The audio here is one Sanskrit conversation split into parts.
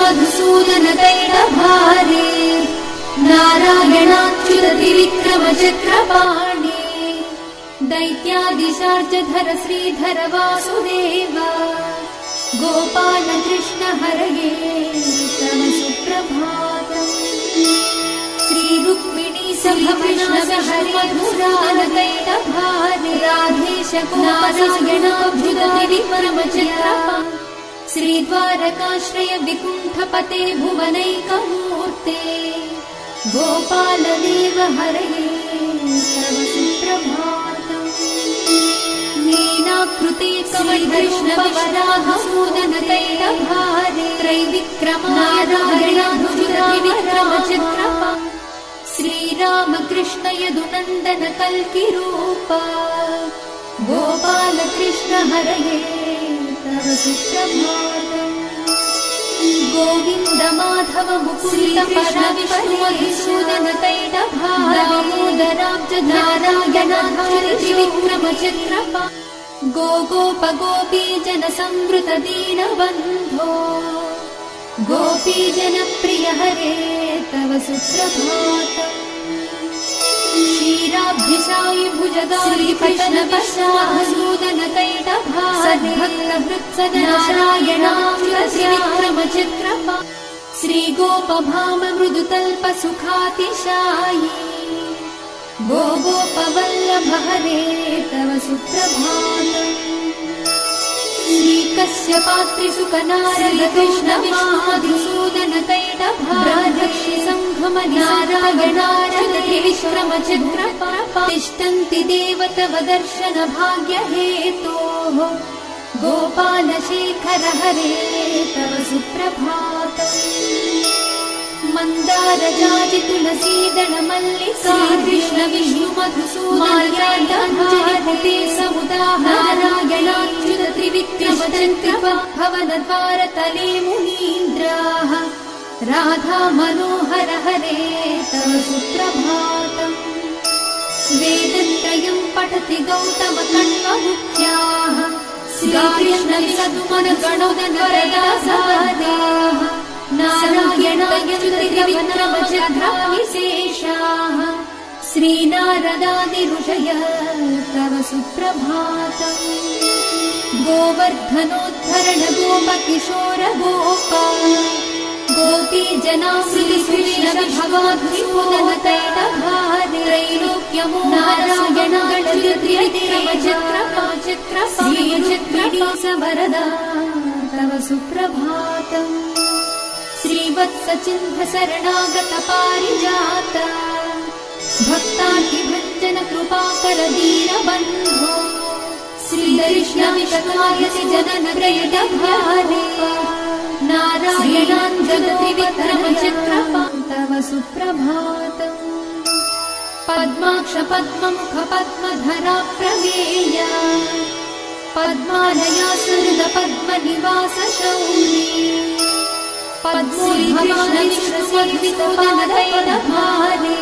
मधुसूदन तैलभारे नारायणाच्युत त्रिविक्रम चक्रपाणि दैत्यादिशार्जधर श्रीधर वासुदेव गोपाल कृष्ण हरये तव सुप्रभातम्। श्री रुक्मिणी कृष्ण विष्णु मधुसूदन तैलभारे राधेश नारायणाच्युत त्रिविक्रम चक्रपाणि श्री द्वारकाश्रय विकुण्ठपते भुवनैकमूर्ते गोपाल देव हरये तव सुप्रभातम्। मीनाकृते कृष्णवराहसूदन तैलभारे त्रैविक्रमानारायणाच्युत त्रिविक्रम चक्रपाणि श्रीरामकृष्ण यदुनन्दन कल्किरूप गोपाल कृष्ण हरये तव सुप्रभातम्। गोविन्द माधव मुकुन्द विष्णुमधुसूदन तैलभारे दामोदराब्ज नारायणाच्युत त्रिविक्रम चक्रपाणि गोप गोपी जन संवृत दीनबन्धो गोपीजन प्रिय हरे तव सुप्रभातम्। क्षीराब्धिशायि भुजगारि कृष्ण विष्णुमधुसूदन तैलभारे सद्भक्त नारायणाच्युत त्रिविक्रम चक्रपाणि श्रीगोपभाम मृदुतल्प सुखातिशायि गोपवल्लभ हरे तव सुप्रभातम्। श्रीकश्यपात्रिसुकनारद कृष्ण विष्णुमधुसूदन तैलभारे संघम नारायणाच्युत त्रिविक्रम चक्रपाणि तिष्ठन्ति देव तव दर्शन भाग्य हेतोः गोपाल शेखर हरे तव सुप्रभातम्। मंदार जाजि तुलसीदल मल्लिका कृष्ण विष्णु मधुसूदन तैलभारे समुदाहर नारायणाच्युत त्रिविक्रम चक्रपाणि द्वार तले मुनीन्द्राः राधा मनोहर हरे तव सुप्रभातम्। वेदत्रयं पठति गौतम कण्वमुख्याः श्रीकृष्ण विसदुमन गणोदन वरदासादाः नारायणाच्युत त्रिविक्रम चक्रपाणि विशेषाः श्रीनारदादि ऋषय तव सुप्रभातम्। गोवर्धनोद्धरण गोपकिशोर गोपा गोपी जनामृति कृष्ण विष्णुमधुसूदन तैलभारे त्रैलोक्यमो नारायणाच्युत त्रिविक्रम चक्रपाणि वरदा तव सुप्रभातम्। श्रीवत्स चिह्न शरणागत पारिजात भक्तार्तिभञ्जन कृपाकर दीनबन्धो श्रीकृष्ण विष्णुमयसि जनन तैलभारे नारायणाच्युत त्रिविक्रम चक्रपाणि तव सुप्रभातम्। पद्माक्ष पद्ममुख पद्मधरा प्रमेय पद्मालया सुहृद पद्मनिवास शौरी पद्मोद्भवा विष्णुमधुसूदन तैलभारे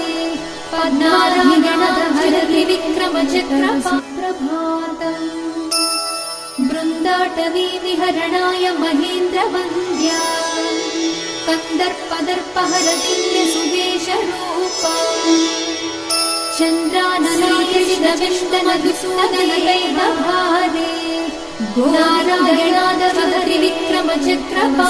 नारायणाच्युत त्रिविक्रम चक्रपाणि सुप्रभातम्। बृन्दाटवी विहरणाय महेन्द्र वन्द्या कन्दर्पदर्पहर दिव्य सुवेश रूपा चन्द्राननाय कृष्ण मधुसूदन तैलभारे नारायणाच्युत त्रिविक्रम चक्रपाणि